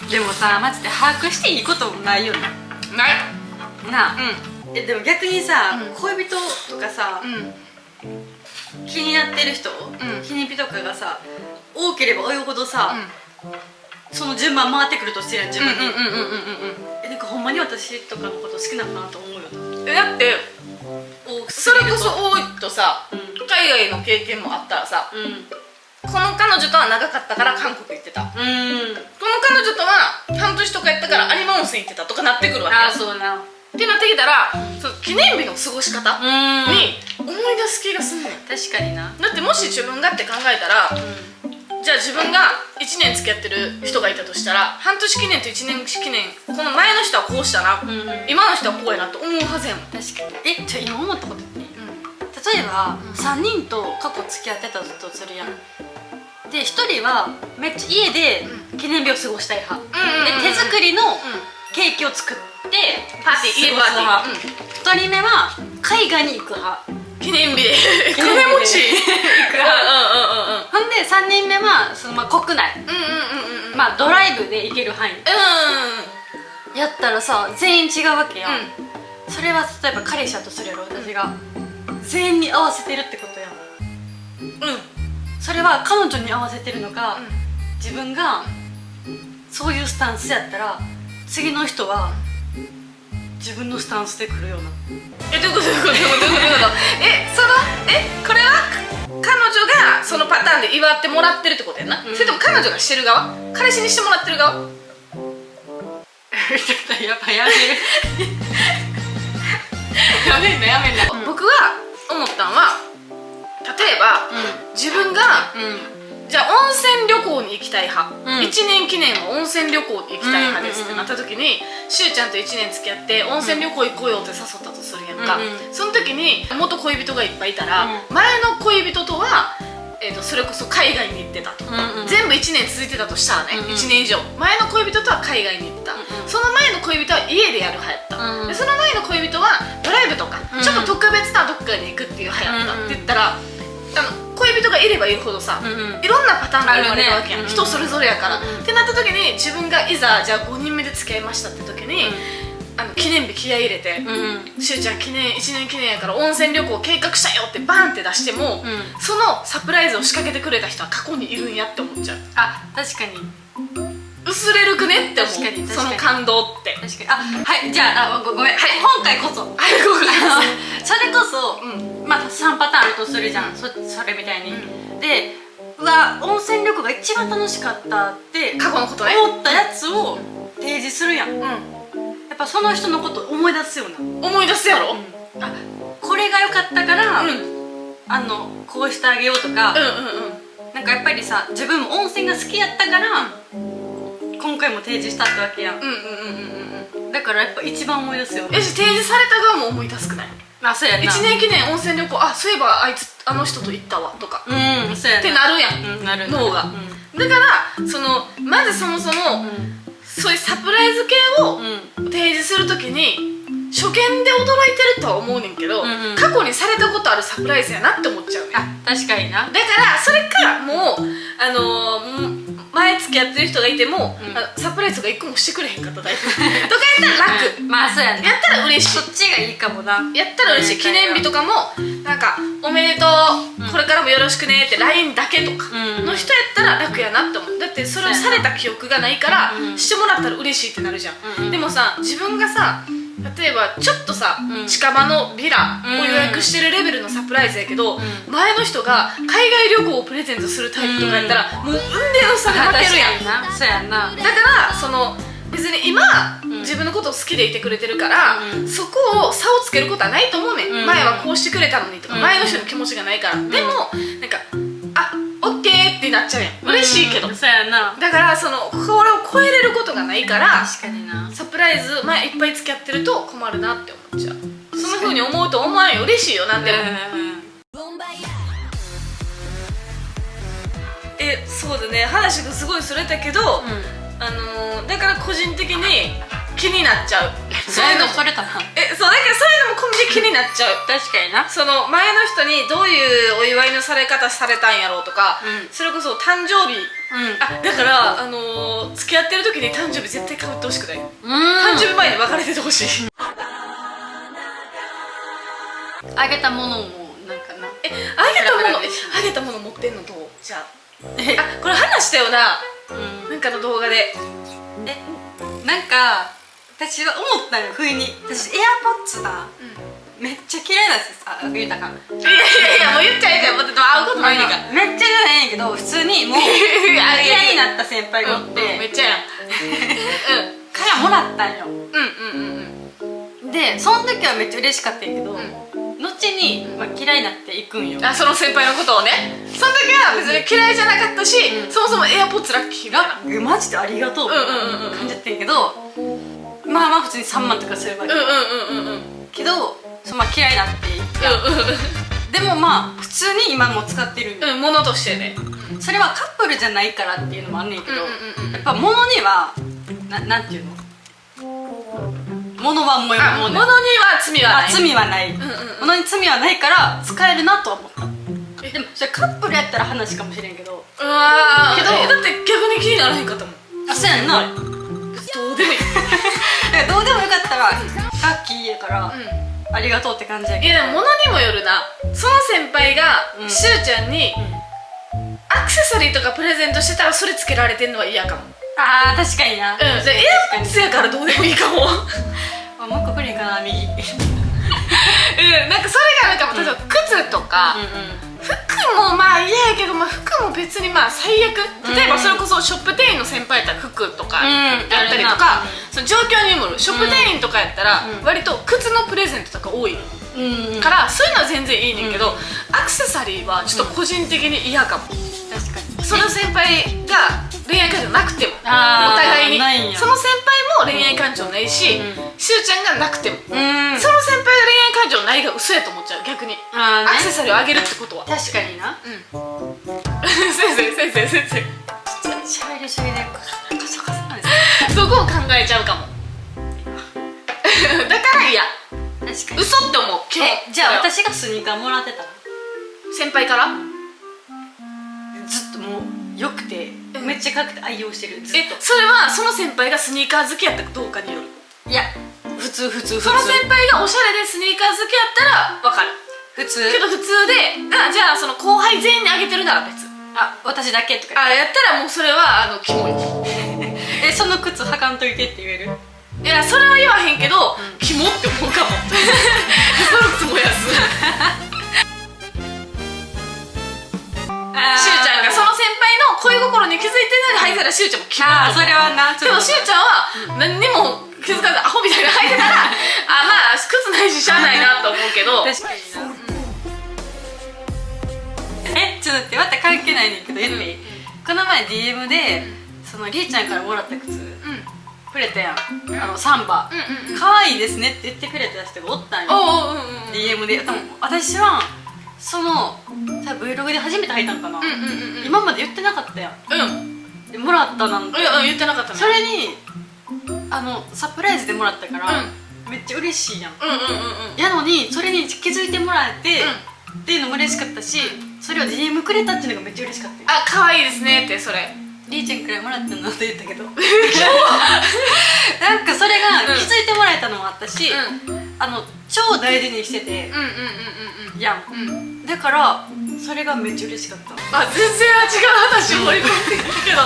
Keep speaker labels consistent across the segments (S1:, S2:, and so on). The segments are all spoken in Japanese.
S1: でもさ、マジで把握していいこともないよね。
S2: ない
S1: なあ、でも逆にさ、恋人とかさ、気になってる人、気に入りとかがさ多ければ多いほどさ、その順番回ってくるとしてるやん、自分に。なんかほんまに私とかのこと好きなのかなと思うよ。
S2: だってそれこそ多いとさ、海外の経験もあったらさ、この彼女とは長かったから韓国行ってた、この彼女とは半年とかやったから有馬温泉行ってたとかなってくるわけ。
S1: ああ、そうな
S2: ってなってきたら、その記念日の過ごし方に思い出す気がすんねん。
S1: 確かにな。
S2: だってもし自分がって考えたら、じゃあ自分が1年付き合ってる人がいたとしたら、半年記念と1年記念、この前の人はこうしたな、今の人はこうやなと思うはずやもん。
S1: 確かに。じゃあ今思ったことって、例えば3人と過去付き合ってたとするやん。で1人はめっちゃ家で記念日を過ごしたい派で、手作りのケーキを作って
S2: パーティー、家パーティー。
S1: 2人目は海外に行く派、
S2: 記念日で金持ち
S1: 行く派。ほんで3人目はその国内、ドライブで行ける範囲やったらさ、全員違うわけやん。それは例えば彼氏だとするやろ、私が全員に合わせてるってことやん。それは彼女に合わせてるのか、自分がそういうスタンスやったら次の人は自分のスタンスで来るような。
S2: どういうことこれは彼女がそのパターンで祝ってもらってるってことやな、それとも彼女がしてる側、彼氏にしてもらってる側。
S1: ちょっとやっぱやめるやめんな、
S2: 僕は思ったんは、例えば、自分が、じゃあ温泉旅行に行きたい派、1年記念は温泉旅行に行きたい派ですってなった時に、しゅうちゃんと1年付き合って温泉旅行行こうよって誘ったとするやんか。その時に元恋人がいっぱいいたら、前の恋人とはそれこそ海外に行ってたと、全部1年続いてたとしたらね、1年以上前の恋人とは海外に行ってた、その前の恋人は家でやる派やった、でその前の恋人はドライブとか、ちょっと特別などっかに行くっていう派やったって言ったら、恋人がいればいるほどさ、いろんなパターンが生まれるわけやん、人それぞれやから、ってなった時に自分がいざじゃあ5人目で付き合いましたって時に、記念日気合い入れて、しゅうちゃん1年記念やから温泉旅行計画したよってバンって出しても、そのサプライズを仕掛けてくれた人は過去にいるんやって思っちゃう。
S1: あ、確かに
S2: 薄れるくねって思う。
S1: 確かに
S2: その感動って。
S1: 確かに。はい、じゃあごめん、今回こそそれこそ3パターンあるとするじゃん、それみたいに。で、温泉旅行が一番楽しかったって
S2: 過去のことね
S1: 思ったやつを提示するやん。やっぱその人のこと思い出すよな。
S2: 思い出すやろ。
S1: これが良かったからこうしてあげようとか、なんかやっぱりさ、自分も温泉が好きやったから今回も提示したってわけやん。だからやっぱ一番思い出すよ。
S2: 提示された側も思い出すくない？
S1: そうやな。
S2: 1年記念温泉旅行、そういえばあの人と行ったわとか
S1: そうやな
S2: ってなるやん、脳が。だからまずそもそもそういうサプライズ系を提示するときに初見で驚いてるとは思うねんけど、過去にされたことあるサプライズやなって思っちゃうねん。
S1: 確かにな。
S2: だからそれかもう前付き合ってる人がいても、サプライズが1個もしてくれへんかったタイプとかやったら楽、
S1: そうやな。
S2: やったら嬉しい。
S1: そっちがいいかもな。
S2: やったら嬉しい。記念日とかもなんかおめでとう、これからもよろしくねって LINE だけとかの人やったら楽やなって思う。だってそれをされた記憶がないからしてもらったら嬉しいってなるじゃん。でもさ、自分がさ、例えばちょっとさ、近場のビラを予約してるレベルのサプライズやけど、前の人が海外旅行をプレゼントするタイプとかやったらもう運命の差で負けるやん。
S1: そうやな。
S2: だから別に今、自分のことを好きでいてくれてるから、そこを差をつけることはないと思うねん。前はこうしてくれたのにとか、前の人の気持ちがないから。でもなんかオッケーってなっちゃうやん。嬉しいけど。
S1: そうやな。
S2: だからこれを超えれることがないから、
S1: 確かにな。
S2: サプライズいっぱい付き合ってると困るなって思っちゃう。そんな風に思うと思わんよ。嬉しいよ、なんでも。そうだね、話がすごいそれたけど、だから個人的に気になっちゃう。そういうのも
S1: それかな。
S2: そうだけどそういうのも込みで気になっちゃう。
S1: 確かにな。
S2: その前の人にどういうお祝いのされ方されたんやろうとか、それこそ誕生日、だから付き合ってる時に誕生日絶対かぶってほしくない。誕生日前に別れててほしい。
S1: あげたものもなんかな。
S2: あげたもの持ってんのどう？じゃあこれ話したよな、なんかの動画で。
S1: なんか私は思ったよ、不意に。私エアポッツな、めっちゃ嫌いだしさ、言うたかん。
S2: いやもう言っちゃいたい。もう会うことないねんから。
S1: めっちゃじゃないんやけど、普通にもう嫌になった先輩がおって、
S2: めっちゃやん。
S1: からもらったんよ。でその時はめっちゃ嬉しかったんやけど、後に、嫌いになっていくんよ。
S2: その先輩のことをね。その時は別に嫌いじゃなかったし、そもそもエアポッツラッキーが
S1: マジでありがとうみたいな感じだったんやけど、まあ普通に3万とかすればいいけど、嫌いになっていく。でも普通に今も使ってるんよ。
S2: 物としてね。
S1: それはカップルじゃないからっていうのもあんねんけど、やっぱ物にはなんていうの、物は物に
S2: は罪はない。
S1: 罪はない。物に罪はないから使えるなとは思った。でもそれカップルやったら話かもしれんけど、
S2: けどだって逆に気にならへんかったもん。
S1: そうやんな。
S2: どうでもいい。
S1: どうでもよかったらラッキーやからありがとうって感じやけど。
S2: いやでも物にもよるな。その先輩がしゅうちゃんにアクセサリーとかプレゼントしてたらそれつけられてんのは嫌かも。
S1: 確かにな。
S2: エアポッツやからどうでもいいかも。
S1: もう一個プリンかな、右。
S2: なんかそれがなんか例えば靴とか服も嫌やけど、服も別に最悪。例えばそれこそショップ店員の先輩やったら服とかやったりとか、その状況にもよる。ショップ店員とかやったら割と靴のプレゼントとか多いからそういうのは全然いいねんけど、アクセサリーはちょっと個人的に嫌かも。
S1: 確かに。
S2: その先輩が恋愛感情なくても、お互いにその先輩も恋愛感情ないし、しゅうちゃんがなくても、その先輩が恋愛感情ないが嘘やと思っちゃう。逆にアクセサリーをあげるってことは。
S1: 確かにな。
S2: 先生
S1: しゃべりすぎでカサカサなんです
S2: そこを考えちゃうかも。だから嫌。
S1: 確かに。
S2: 嘘って思う。
S1: じゃあ私がスニーカーもらってたら
S2: 先輩から
S1: ずっともうよくて、めっちゃかくて愛用してる。ずっと。
S2: それはその先輩がスニーカー好きやったかどうかによる。
S1: いや普通。その
S2: その先輩がおしゃれでスニーカー好きやったら分かる。
S1: 普通
S2: けど普通で、じゃあその後輩全員にあげてるなら別。
S1: 私だけとか
S2: やったらもうそれはキモい。
S1: その靴履かんといてって言える？
S2: いやそれは言わへんけど、キモって思うかも。その靴燃やす。しゅうちゃんがその先輩の恋心に気づいてないで履いたらしゅうちゃんもキモい。
S1: それはな。
S2: でもしゅうちゃんは何にも気づかずアホみたいな履いてたら靴ないししゃあないなと思うけど。
S1: 確かにな。ちょっと待って、また関係ないねんけど言っていい？この前 DM でそのりーちゃんからもらった靴くれたやん。サンバ可愛いですねって言ってくれた人がおったんよ。 DM で。多分私はそのVlog で初めて履いたんかな。今まで言ってなかったやん。でもらったなんて
S2: 言ってなかったね。
S1: それにサプライズでもらったからめっちゃ嬉しいやん。やのにそれに気づいてもらえてっていうのも嬉しかったし、それを DM くれたっていうのがめっちゃ嬉しかった。
S2: 可愛いですねってそれ。
S1: りーちゃんくらいもらったのって言ったけどなんかそれが気づいてもらえたのもあったし、超大事にしててやん。だからそれがめっちゃ嬉しかった。
S2: 全然違う話を盛り込んでるけど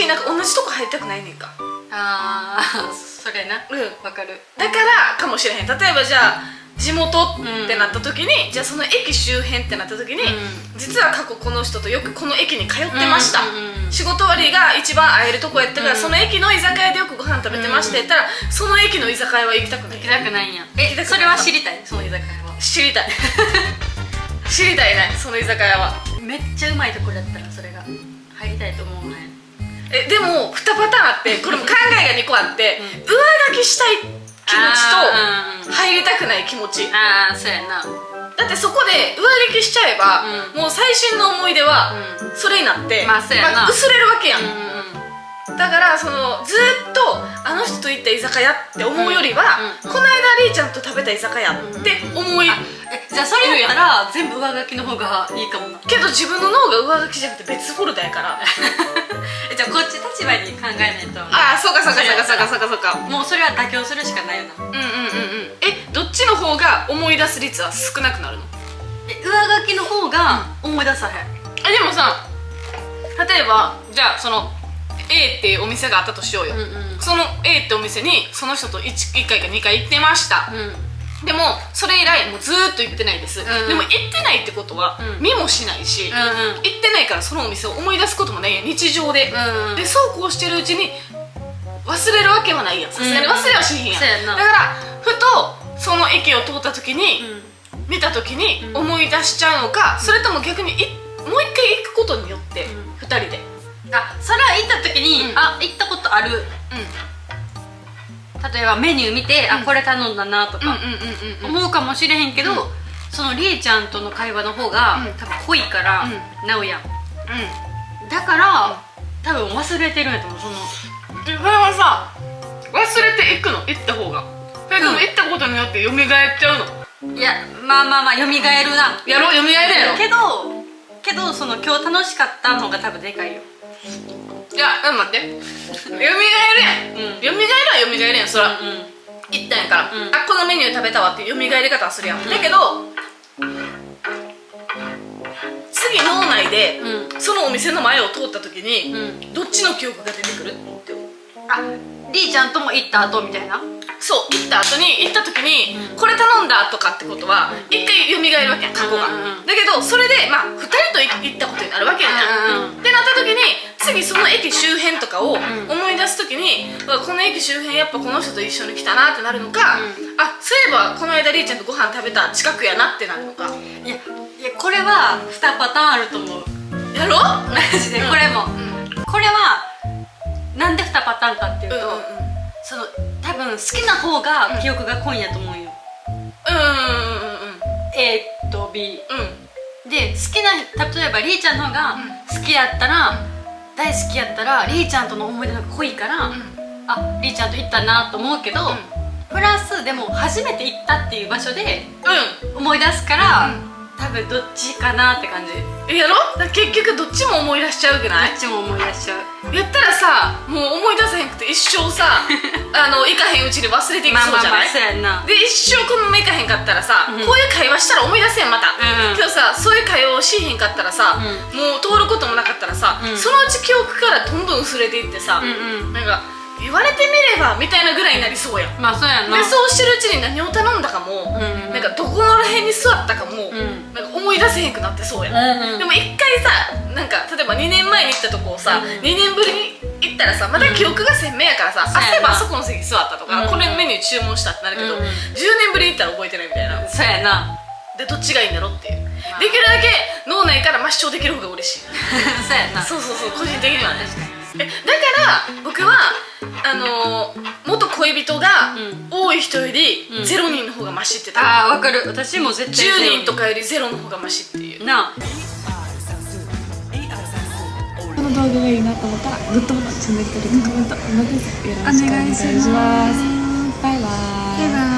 S2: なんか同じとこ入りたくないねんか。
S1: それな。わかる。
S2: だからかもしれへん。例えばじゃあ地元ってなった時に、じゃあその駅周辺ってなった時に、実は過去この人とよくこの駅に通ってました、仕事終わりが一番会えるとこやったから、その駅の居酒屋でよくご飯食べてましたやったら、その駅の居酒屋は行きたくない。
S1: 行きたくないんや。それは知りたい。その居酒屋は
S2: 知りたい。知りたいね、その居酒屋は。
S1: めっちゃうまいところだったらそれが入りたいと思うね。
S2: でも2パターンあって、これも考えが2個あって、上書きしたい気持ちと入りたくない気持ち。
S1: そうやな。
S2: だってそこで上書きしちゃえば、もう最新の思い出はそれになって、薄れるわけやん。だからそのずーっとあの人と行った居酒屋って思うよりは、この間りーちゃんと食べた居酒屋って思い、
S1: じゃあそれやったら全部上書きの方がいいかもな。
S2: けど自分の脳が上書きじゃなくて別フォルダやから
S1: じゃあこっち立場に考えないと。
S2: ああ、そうかそうかそうかそうかそうかそうか。
S1: もうそれは妥協するしかないよな。
S2: どっちの方が思い出す率は少なくなるの？
S1: 上書きの方が思い出さへん。
S2: でもさ、例えばじゃあその A っていうお店があったとしようよ、その A ってお店にその人と 1回か2回行ってました、でもそれ以来もうずーっと行ってないです、でも行ってないってことは見もしないし、行ってないからそのお店を思い出すこともないやん、日常で、でそうこうしてるうちに忘れるわけはないやん、さすがに忘れはしへんやん、だからふとその駅を通った時に、見た時に思い出しちゃうのか、それとも逆にもう一回行くことによって2人で、
S1: それは行った時に、あ、行ったことある、例えばメニュー見て、あ、これ頼んだなとか思うかもしれへんけど、そのりえちゃんとの会話の方が多分濃いからなおやん、だから多分忘れてるんやと思う。
S2: それはさ、忘れていくの、行った方が。それとも行ったことによって蘇っちゃうの？
S1: いや、まあ蘇るな。
S2: やろ、蘇るやろ。
S1: けどその今日楽しかったのが多分でかいよ。
S2: いや、待って、蘇るやん、蘇るは蘇るやん、そら、行ったんやから、あ、このメニュー食べたわっていう蘇り方はするやん、だけど次脳内でそのお店の前を通った時にどっちの記憶が出てくるって思う。
S1: あ、りーちゃんとも行った後みたいな。
S2: そう、行った時にこれ頼んだとかってことは一回蘇るわけやん、過去が、だけどそれでまあ2人と行ったことになるわけやん、ってなった時に次その駅周辺とかを思い出す時に、この駅周辺やっぱこの人と一緒に来たなってなるのか、あ、そういえばこの間りーちゃんとご飯食べた近くやなってなるのか。
S1: いやこれは2パターンあると思う。
S2: やろ？
S1: マジでこれも、これはなんで2パターンかっていうと、その多分好きな方が記憶が濃いんやと思うよ。A と B、で好きな、例えばりーちゃんの方が好きやったら、大好きやったらりーちゃんとの思い出の方が濃いから、あ、りーちゃんと行ったなと思うけど、プラスでも初めて行ったっていう場所で思い出すから、多分どっちかなって感じ
S2: やろ。だから結局どっちも思い出しちゃうくない？
S1: どっちも思い出しちゃう。
S2: やったらさ、もう思い出せへんくて一生さ行かへんうちに忘れていきそうじゃない？
S1: そうやんな。
S2: で一生このまま行かへんかったらさ、こういう会話したら思い出せんまた、けどさ、そういう会話をしへんかったらさ、もう通ることもなかったらさ、そのうち記憶からどんどん薄れていってさ、なんか言われてみればみたいなぐらいになりそうやん。
S1: まあそうやな。
S2: でそうしてるうちに何を頼んだかも、なんかどこのら辺に座ったかも、なんか思い出せへんくなってそうやん、でも一回さ、なんか例えば2年前に行ったとこをさ、2年ぶりに行ったらさ、まだ記憶が鮮明やからさ、そういえばあそこの席座ったとか、これメニュー注文したってなるけど、10年ぶりに行ったら覚えてないみたいな。
S1: そうやな。
S2: でどっちがいいんだろうっていう、できるだけ脳内から抹消できる方が嬉しい。
S1: そうやな。
S2: そう個人的にはね。だから僕は元恋人が多い人より0人の方がマシってた。
S1: ああ、わかる。私も絶対
S2: 10人とかより0の方がマシっていう
S1: なあ。
S3: この動画がいいなと思ったらグッドボタン、チャンネル登録、コメント、よろしくお願いします。バイバイ。